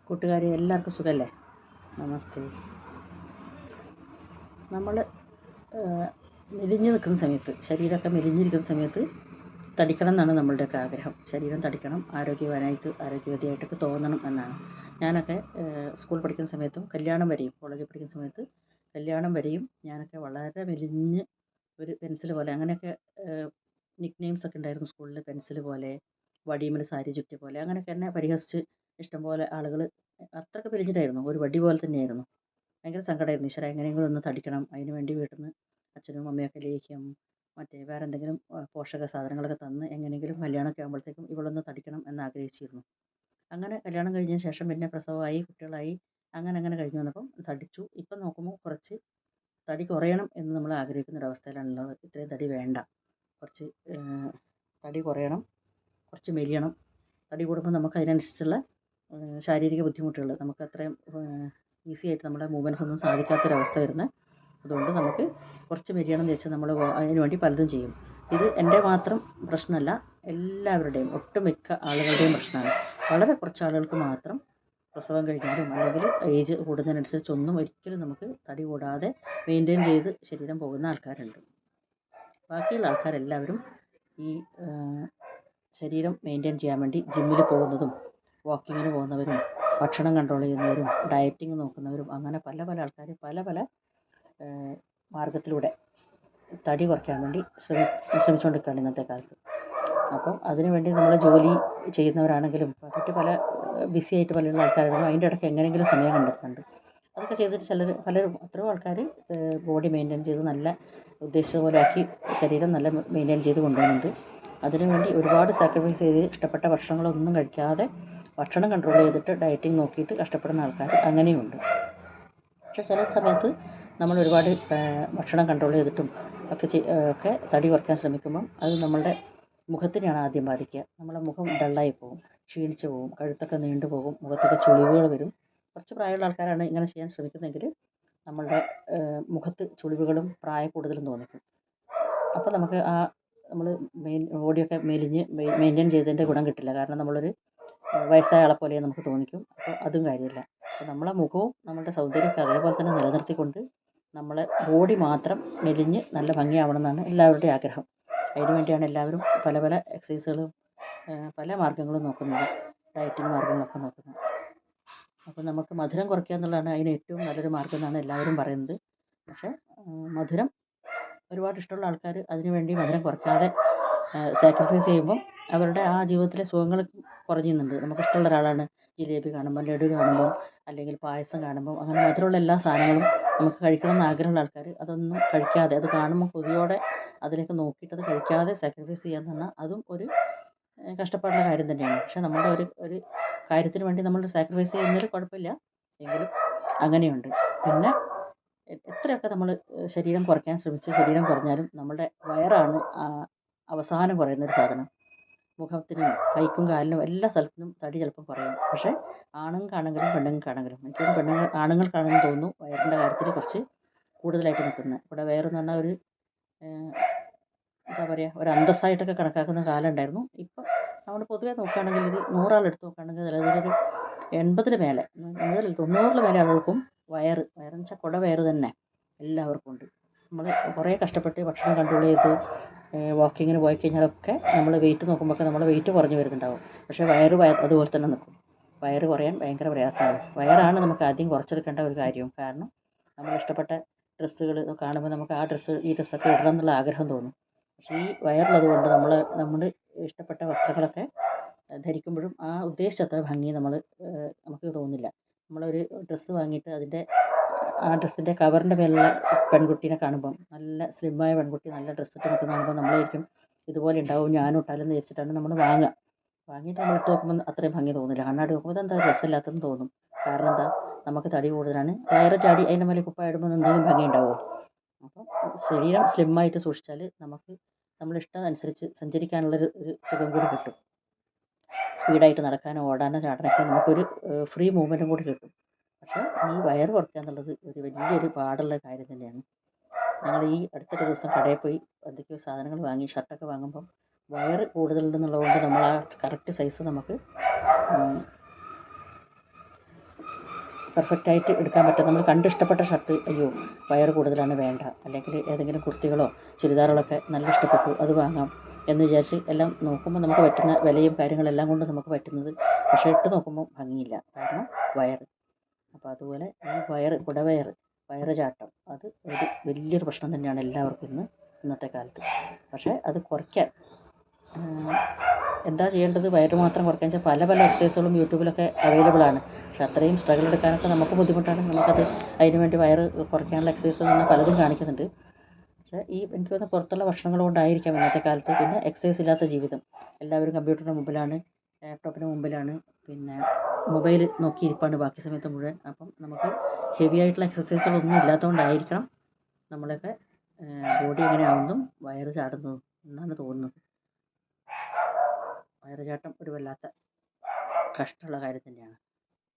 കൂട്ടുകാരെ എല്ലാവർക്കും സുഖമല്ലേ? നമസ്തേ. നമ്മൾ മെലിഞ്ഞ് നിൽക്കുന്ന സമയത്ത്, ശരീരമൊക്കെ മെലിഞ്ഞിരിക്കുന്ന സമയത്ത് തടിക്കണം എന്നാണ് നമ്മളുടെയൊക്കെ ആഗ്രഹം. ശരീരം തടിക്കണം, ആരോഗ്യവതിയായിട്ടൊക്കെ തോന്നണം എന്നാണ്. ഞാനൊക്കെ സ്കൂൾ പഠിക്കുന്ന സമയത്തും കല്യാണം വരെയും കോളേജിൽ പഠിക്കുന്ന സമയത്ത് കല്യാണം വരെയും ഞാനൊക്കെ വളരെ മെലിഞ്ഞ് ഒരു പെൻസിൽ പോലെ അങ്ങനെയൊക്കെ നിക് നെയിംസ് ഒക്കെ ഉണ്ടായിരുന്നു സ്കൂളിൽ. പെൻസിൽ പോലെ, വടിയുമ്മൽ സാരി ചുറ്റിയ പോലെ, അങ്ങനെയൊക്കെ എന്നെ പരിഹസിച്ച് ഇഷ്ടംപോലെ ആളുകൾ. അത്രയ്ക്ക് മെലിഞ്ഞിട്ടായിരുന്നു, ഒരു വടി പോലെ തന്നെയായിരുന്നു. ഭയങ്കര സങ്കടമായിരുന്നു. ഈശ്വരാ, എങ്ങനെയെങ്കിലും ഒന്ന് തടിക്കണം. അതിന് വേണ്ടി വീട്ടിൽ നിന്ന് അച്ഛനും അമ്മയൊക്കെ ലേഹ്യം വേറെ എന്തെങ്കിലും പോഷക സാധനങ്ങളൊക്കെ തന്ന് എങ്ങനെയെങ്കിലും കല്യാണമൊക്കെ ആകുമ്പോഴത്തേക്കും ഇവളൊന്ന് തടിക്കണം എന്ന് ആഗ്രഹിച്ചിരുന്നു. അങ്ങനെ കല്യാണം കഴിഞ്ഞതിന് ശേഷം പിന്നെ പ്രസവമായി, കുട്ടികളായി, അങ്ങനെ കഴിഞ്ഞ് വന്നപ്പം തടിച്ചു. ഇപ്പം നോക്കുമ്പോൾ കുറച്ച് തടി കുറയണം എന്ന് നമ്മൾ ആഗ്രഹിക്കുന്ന ഒരവസ്ഥയിലാണുള്ളത്. ഇത്രയും തടി വേണ്ട, കുറച്ച് തടി കുറയണം, കുറച്ച് മെലിയണം. തടി കൂടുമ്പോൾ നമുക്ക് അതിനനുസരിച്ചുള്ള ശാരീരിക ബുദ്ധിമുട്ടുകൾ, നമുക്ക് അത്രയും ഈസി ആയിട്ട് നമ്മുടെ മൂവ്മെൻറ്റ്സ് ഒന്നും സാധിക്കാത്തൊരവസ്ഥ വരുന്നത്. അതുകൊണ്ട് നമുക്ക് കുറച്ച് മെലിയണം എന്ന് വെച്ചാൽ നമ്മൾ അതിന് വേണ്ടി പലതും ചെയ്യും. ഇത് എൻ്റെ മാത്രം പ്രശ്നമല്ല, എല്ലാവരുടെയും, ഒട്ടുമിക്ക ആളുകളുടെയും പ്രശ്നമാണ്. വളരെ കുറച്ച് ആളുകൾക്ക് മാത്രം പ്രസവം കഴിഞ്ഞാലും അല്ലെങ്കിൽ ഏജ് കൂടുന്നതിനനുസരിച്ചൊന്നും ഒരിക്കലും നമുക്ക് തടി കൂടാതെ മെയിൻറ്റെയിൻ ചെയ്ത് ശരീരം പോകുന്ന ആൾക്കാരുണ്ട്. ബാക്കിയുള്ള ആൾക്കാരെല്ലാവരും ഈ ശരീരം മെയിൻറ്റെയിൻ ചെയ്യാൻ വേണ്ടി ജിമ്മിൽ പോകുന്നതും വാക്കിങ്ങിന് പോകുന്നവരും ഭക്ഷണം കൺട്രോൾ ചെയ്യുന്നവരും ഡയറ്റിങ് നോക്കുന്നവരും അങ്ങനെ പല ആൾക്കാർ പല മാർഗത്തിലൂടെ തടി കുറയ്ക്കാൻ വേണ്ടി ശ്രമിച്ചുകൊണ്ടിരിക്കുകയാണ് ഇന്നത്തെ കാലത്ത്. അപ്പം അതിനുവേണ്ടി നമ്മൾ ജോലി ചെയ്യുന്നവരാണെങ്കിലും പല ബിസി ആയിട്ട് പല ആൾക്കാരാണെങ്കിലും അതിൻ്റെ ഇടയ്ക്ക് എങ്ങനെയെങ്കിലും സമയം കണ്ടെത്തുന്നുണ്ട്. അതൊക്കെ ചെയ്തിട്ട് പലരും എത്രയോ ആൾക്കാർ ബോഡി മെയിൻറ്റെയിൻ ചെയ്ത് നല്ല ഉദ്ദേശിച്ചതുപോലെ ആക്കി ശരീരം നല്ല മെയിൻറ്റെയിൻ ചെയ്ത് കൊണ്ടുപോകുന്നുണ്ട്. അതിനുവേണ്ടി ഒരുപാട് സാക്രിഫൈസ് ചെയ്ത് ഇഷ്ടപ്പെട്ട ഭക്ഷണങ്ങളൊന്നും കഴിക്കാതെ ഭക്ഷണം കൺട്രോൾ ചെയ്തിട്ട് ഡയറ്റിങ് നോക്കിയിട്ട് കഷ്ടപ്പെടുന്ന ആൾക്കാർ അങ്ങനെയുണ്ട്. പക്ഷേ ചില സമയത്ത് നമ്മൾ ഒരുപാട് ഭക്ഷണം കൺട്രോൾ ചെയ്തിട്ടും ഒക്കെ തടി കുറയ്ക്കാൻ ശ്രമിക്കുമ്പം അത് നമ്മളുടെ മുഖത്തിനെയാണ് ആദ്യം ബാധിക്കുക. നമ്മളെ മുഖം ഡള്ളായി പോകും, ക്ഷീണിച്ച് പോകും, കഴുത്തൊക്കെ നീണ്ടു പോകും, മുഖത്തൊക്കെ ചുളിവുകൾ വരും. കുറച്ച് പ്രായമുള്ള ആൾക്കാരാണ് ഇങ്ങനെ ചെയ്യാൻ ശ്രമിക്കുന്നതെങ്കിൽ നമ്മളുടെ മുഖത്ത് ചുളിവുകളും പ്രായക്കൂടുതലും തോന്നിക്കും. അപ്പോൾ നമുക്ക് നമ്മൾ ബോഡിയൊക്കെ മെലിഞ്ഞ് മെയിൻറ്റെയിൻ ചെയ്തതിൻ്റെ ഗുണം കിട്ടില്ല. കാരണം നമ്മളൊരു വയസ്സായ ആളെ പോലെ നമുക്ക് തോന്നിക്കും. അപ്പോൾ അതും കാര്യമില്ല. അപ്പോൾ നമ്മളെ മുഖവും നമ്മളുടെ സൗന്ദര്യമൊക്കെ അതേപോലെ തന്നെ നിലനിർത്തിക്കൊണ്ട് നമ്മളെ ബോഡി മാത്രം മെലിഞ്ഞ് നല്ല ഭംഗിയാവണം എന്നാണ് എല്ലാവരുടെയും ആഗ്രഹം. അതിനു വേണ്ടിയാണ് എല്ലാവരും പല എക്സസൈസുകളും പല മാർഗ്ഗങ്ങളും നോക്കുന്നത്, ഡയറ്റിങ് മാർഗ്ഗങ്ങളൊക്കെ നോക്കുന്നത്. അപ്പോൾ നമുക്ക് മധുരം കുറയ്ക്കുക എന്നുള്ളതാണ് അതിന് ഏറ്റവും നല്ലൊരു മാർഗ്ഗം എന്നാണ് എല്ലാവരും പറയുന്നത്. പക്ഷേ മധുരം ഒരുപാട് ഇഷ്ടമുള്ള ആൾക്കാർ അതിനുവേണ്ടി മധുരം കുറയ്ക്കാതെ സാക്രിഫൈസ് ചെയ്യുമ്പം അവരുടെ ആ ജീവിതത്തിലെ സുഖങ്ങൾ കുറഞ്ഞുന്നുണ്ട്. നമുക്കിഷ്ടമുള്ള ഒരാളാണ് ജിലേബി കാണുമ്പോൾ, ലഡു കാണുമ്പോൾ, അല്ലെങ്കിൽ പായസം കാണുമ്പോൾ, അങ്ങനെ മധുരമുള്ള എല്ലാ സാധനങ്ങളും നമുക്ക് കഴിക്കണം എന്ന് ആഗ്രഹമുള്ള ആൾക്കാർ അതൊന്നും കഴിക്കാതെ, അത് കാണുമ്പോൾ കൊതിയോടെ അതിലേക്ക് നോക്കിയിട്ട് അത് കഴിക്കാതെ സാക്രിഫൈസ് ചെയ്യാന്ന് പറഞ്ഞാൽ അതും ഒരു കഷ്ടപ്പാടുള്ള കാര്യം തന്നെയാണ്. പക്ഷേ നമ്മുടെ ഒരു കാര്യത്തിന് വേണ്ടി നമ്മൾ സാക്രിഫൈസ് ചെയ്യുന്നതിൽ കുഴപ്പമില്ല, എങ്കിലും അങ്ങനെയുണ്ട്. പിന്നെ എത്രയൊക്കെ നമ്മൾ ശരീരം കുറയ്ക്കാൻ ശ്രമിച്ച് ശരീരം കുറഞ്ഞാലും നമ്മളുടെ വയറാണ് അവസാനം കുറയുന്നൊരു സാധനം. മുഖത്തിനും കൈക്കും കാലിനും എല്ലാ സ്ഥലത്തും തടി ചിലപ്പോൾ കുറയും. പക്ഷേ ആണുങ്ങൾക്കാണെങ്കിലും പെണ്ണുങ്ങൾക്കാണെങ്കിലും, എനിക്കൊരു ആണുങ്ങൾക്കാണെന്ന് തോന്നുന്നു വയറിൻ്റെ കാര്യത്തിൽ കുറച്ച് കൂടുതലായിട്ട് നിൽക്കുന്നത്. ഇവിടെ വയറെന്ന് പറഞ്ഞാൽ ഒരു എന്താ പറയുക, ഒരു അന്തസ്സായിട്ടൊക്കെ കണക്കാക്കുന്ന കാലം ഉണ്ടായിരുന്നു. ഇപ്പം നമ്മൾ പൊതുവെ നോക്കുകയാണെങ്കിൽ ഒരു 100 ആളെടുത്ത് നോക്കുകയാണെങ്കിൽ അതിലൊരു 80 മേലെ, 90 മേലെ ആളുകൾക്കും വയറെന്ന് വെച്ചാൽ വയറ് തന്നെ എല്ലാവർക്കും ഉണ്ട്. നമ്മൾ കുറേ കഷ്ടപ്പെട്ട് ഭക്ഷണം കൺട്രോൾ ചെയ്ത് വാക്കിങ്ങിന് പോയി കഴിഞ്ഞാലൊക്കെ നമ്മൾ വെയിറ്റ് നോക്കുമ്പോഴൊക്കെ നമ്മൾ വെയിറ്റ് കുറഞ്ഞ് വരുന്നുണ്ടാവും. പക്ഷേ വയറ് അതുപോലെ തന്നെ നിൽക്കും. വയറ് കുറയാൻ ഭയങ്കര പ്രയാസമാണ്. വയറാണ് നമുക്ക് ആദ്യം കുറച്ചെടുക്കേണ്ട ഒരു കാര്യവും. കാരണം നമ്മൾ ഇഷ്ടപ്പെട്ട ഡ്രസ്സുകൾ കാണുമ്പോൾ നമുക്ക് ഈ ഡ്രസ്സൊക്കെ ഇടണം എന്നുള്ള ആഗ്രഹം തോന്നും. പക്ഷേ ഈ വയറുള്ളത് കൊണ്ട് നമ്മൾ ഇഷ്ടപ്പെട്ട വസ്ത്രങ്ങളൊക്കെ ധരിക്കുമ്പോഴും ആ ഉദ്ദേശിച്ചത്ര ഭംഗി നമുക്ക് തോന്നില്ല. നമ്മളൊരു ഡ്രസ്സ് വാങ്ങിയിട്ട് ആ ഡ്രസ്സിൻ്റെ കവറിൻ്റെ മേലുള്ള പെൺകുട്ടീനെ കാണുമ്പം, നല്ല സ്ലിമ്മായ പെൺകുട്ടി നല്ല ഡ്രസ്സ് ഇട്ട് നിൽക്കുന്ന കാണുമ്പോൾ നമ്മളായിരിക്കും ഇതുപോലെ ഉണ്ടാവും ഞാനും ഇട്ടാലെന്ന് വിചാരിച്ചിട്ടാണ് നമ്മൾ വാങ്ങിയിട്ട് നമ്മൾ ഇട്ട് നോക്കുമ്പോൾ അത്രയും ഭംഗി തോന്നില്ല. കണ്ണാടി നോക്കുമ്പോൾ എന്താ ഡ്രസ്സില്ലാത്തതെന്ന് തോന്നും. കാരണം എന്താ, നമുക്ക് തടി കൂടുതലാണ്. വയറ് ചാടി അതിൻ്റെ മേലെ കുപ്പായിടുമ്പോൾ എന്തെങ്കിലും ഭംഗി ഉണ്ടാവുമോ? അപ്പം ശരീരം സ്ലിമ്മായിട്ട് സൂക്ഷിച്ചാൽ നമുക്ക് നമ്മളിഷ്ടം അനുസരിച്ച് സഞ്ചരിക്കാനുള്ളൊരു സുഖം കൂടി കിട്ടും. സ്പീഡായിട്ട് നടക്കാനോ ഓടാനോ ചാടാനൊക്കെ നമുക്കൊരു ഫ്രീ മൂവ്മെൻറ്റും കൂടി കിട്ടും. പക്ഷേ ഈ വയറ് കുറയ്ക്കുക എന്നുള്ളത് ഒരു വലിയൊരു പാടുള്ള കാര്യം തന്നെയാണ്. ഞങ്ങൾ ഈ അടുത്തൊരു ദിവസം കടയിൽ പോയി എന്തൊക്കെയോ സാധനങ്ങൾ വാങ്ങി, ഷർട്ടൊക്കെ വാങ്ങുമ്പം വയറ് കൂടുതലുണ്ടെന്നുള്ളത് കൊണ്ട് നമ്മൾ ആ കറക്റ്റ് സൈസ് നമുക്ക് പെർഫെക്റ്റായിട്ട് എടുക്കാൻ പറ്റും. നമ്മൾ കണ്ട് ഇഷ്ടപ്പെട്ട ഷർട്ട് അയ്യോ വയറ് കൂടുതലാണ് വേണ്ട, അല്ലെങ്കിൽ ഏതെങ്കിലും കുർത്തികളോ ചുരിദാറുകളൊക്കെ നല്ല ഇഷ്ടപ്പെട്ടു അത് വാങ്ങാം എന്ന് വിചാരിച്ച് എല്ലാം നോക്കുമ്പോൾ നമുക്ക് പറ്റുന്ന വിലയും കാര്യങ്ങളെല്ലാം കൊണ്ട് നമുക്ക് പറ്റുന്നത്, പക്ഷേ ഇട്ട് നോക്കുമ്പോൾ ഭംഗിയില്ല, കാരണം വയറ്. അപ്പോൾ അതുപോലെ ഈ വയറ് ചാട്ടം അത് ഒരു വലിയൊരു പ്രശ്നം തന്നെയാണ് എല്ലാവർക്കും ഇന്നത്തെ കാലത്ത്. പക്ഷേ അത് കുറയ്ക്കാൻ എന്താ ചെയ്യേണ്ടത്? വയറ് മാത്രം കുറയ്ക്കാൻ വെച്ചാൽ പല പല എക്സസൈസുകളും യൂട്യൂബിലൊക്കെ അവൈലബിൾ ആണ്. പക്ഷെ അത്രയും സ്ട്രഗിൾ എടുക്കാനൊക്കെ നമുക്ക് ബുദ്ധിമുട്ടാണ്. നമുക്കത് അതിന് വേണ്ടി വയറ് കുറയ്ക്കാനുള്ള എക്സസൈസ് തന്നെ പലതും കാണിക്കുന്നുണ്ട്. പക്ഷേ എനിക്ക് തോന്നുന്ന പുറത്തുള്ള ഭക്ഷണങ്ങൾ കൊണ്ടായിരിക്കാം ഇന്നത്തെ കാലത്ത്. പിന്നെ എക്സസൈസ് ഇല്ലാത്ത ജീവിതം, എല്ലാവരും കമ്പ്യൂട്ടറിൻ്റെ മുമ്പിലാണ്, ലാപ്ടോപ്പിന് മുമ്പിലാണ്, പിന്നെ മൊബൈൽ നോക്കിയിരിപ്പാണ് ബാക്കി സമയത്ത് മുഴുവൻ. അപ്പം നമുക്ക് ഹെവി ആയിട്ടുള്ള എക്സസൈസുകളൊന്നും ഇല്ലാത്തതുകൊണ്ടായിരിക്കണം നമ്മളൊക്കെ ബോഡി എങ്ങനെ ആവുന്നതും വയറ് ചാടുന്നതും എന്നാണ് തോന്നുന്നത്. വയറ് ചാട്ടം ഒരു വല്ലാത്ത കഷ്ടമുള്ള കാര്യം തന്നെയാണ്.